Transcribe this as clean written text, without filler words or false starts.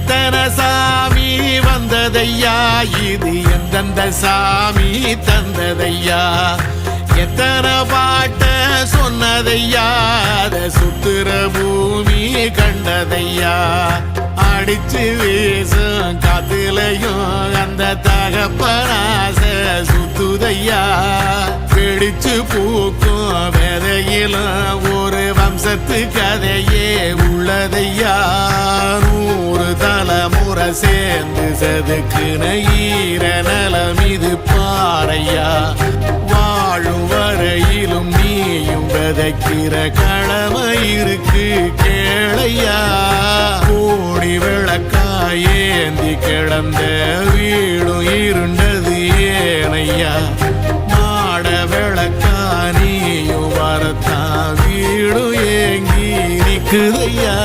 எத்தனை சாமி வந்ததையா, இது எந்தெந்த சாமி தந்ததையா, எத்தனை பாட்ட சொன்னதையா, அத சுத்துற பூமி கண்டதையா, அடிச்சு வீசும் காத்துலையும் அந்த தகப்பனாச சுத்துதையா, பிடிச்சு பூக்கும் விதையிலும் ஒரு வம்சத்து கதையே உள்ளதையா, 100 தலைமுறை சேர்ந்து செதுக்குன ஈர நலம் இது பாறையா, வாழும் வரையிலும் நீயும் விதைக்கிற கடமை இருக்கு கேளையா, கோடி விளக்காயேந்தி கிடந்த வீடும் இருண்டது ஏனையா, மாட விளக்கா நீயும் வரத்தான் வீடும் ஏங்கி நிக்குதையா.